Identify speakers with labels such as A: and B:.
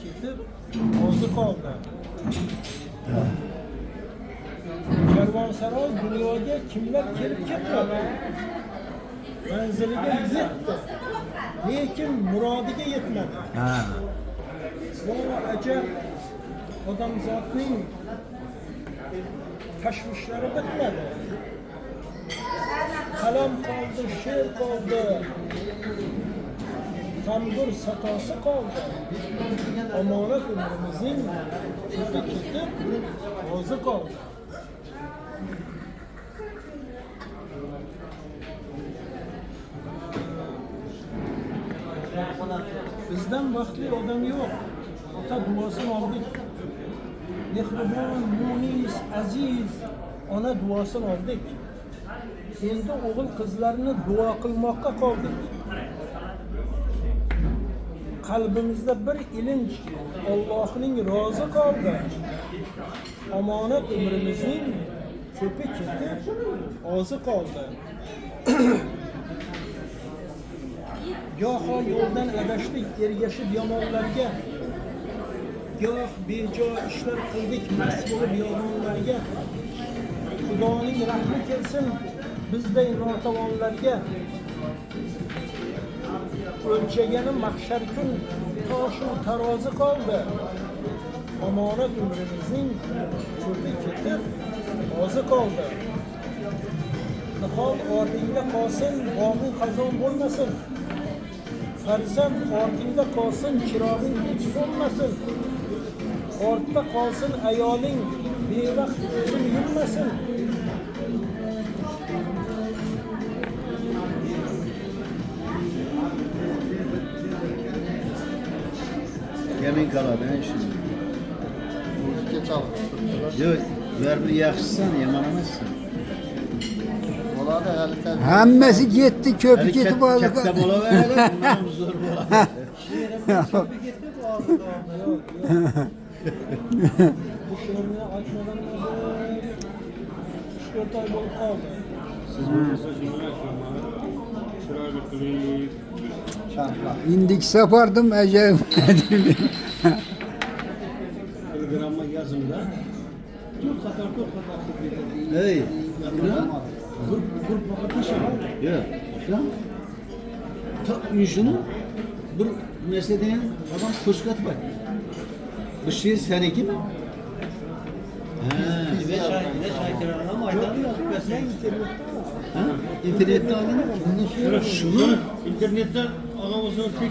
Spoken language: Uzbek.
A: ketib, o'zi qoldi. Karvonsaroy dunyoga kimlar kelib ketmadi? Manziliga yetdi. Lekin murodiga yetmadi. Bu ajab odamzodning tashvishlari bitmadi. Qalam qoldi, she'r qoldi, tambur satosi qoldi. Omonat umrimizning cho'kib ketib, o'zi qoldi. Bizdan vaqtli odam yo'q. Ota duosini oldik. Mehribon, munis, aziz ona duosini oldik. Endi o'g'il qizlarni duo qilmoqqa qoldik. Qalbimizda bir ilinj Allohning rozi qoldi. Omonat umrimizning ko'pi ketib, ozi qoldi. Goho yo'ldan adashdik, ergashib yomonlarga. Goh bejo ishlar qildik, mast bo'lib yomonlarga. Xudoning rahmi kelsin bizday notavonlarga. O'lchagani mahshar kun toshu tarozi qoldi. Omonat umrimizning cho'pi ketib, ozi qoldi. Nihol ortingda qolsin, g'omin xazon bo'lmasin. Farzand ortingda qolsin, chirog'ing hech so'nmasin. Ortda qolsin ayoling, bevaqt uchun yurmasin.
B: Yemin kaladi şimdi.
C: Müzikə çalıb.
B: Yok, ver bir yaxşısan, yaman emasın.
C: Olar da hələ təbii.
D: Hammasi ketdi, ko'pi ketib oldi.
B: Katta bola verelim, bundan zor bola.
A: Köpü getirip ağzı dağında yok. Bu şiirini açmadan önce 3-4 ay bolup kaldı.
E: Siz bu mesajını açıyorum abi. Şuraya bir kırayım.
D: İndik sapardım acayip.
E: Telegram'a yazın da. Dur kadar
B: Hey,
E: Grup bakatı şahane.
B: yok. Sen ta yüzünü bir meseleden adam kuşkat var. Bu şiir seninki mi?
A: Ne şarkılarına ama aydan yok. Ben internette var.
B: İnternette aldın mı?
E: Şunu internetten ağamızın tek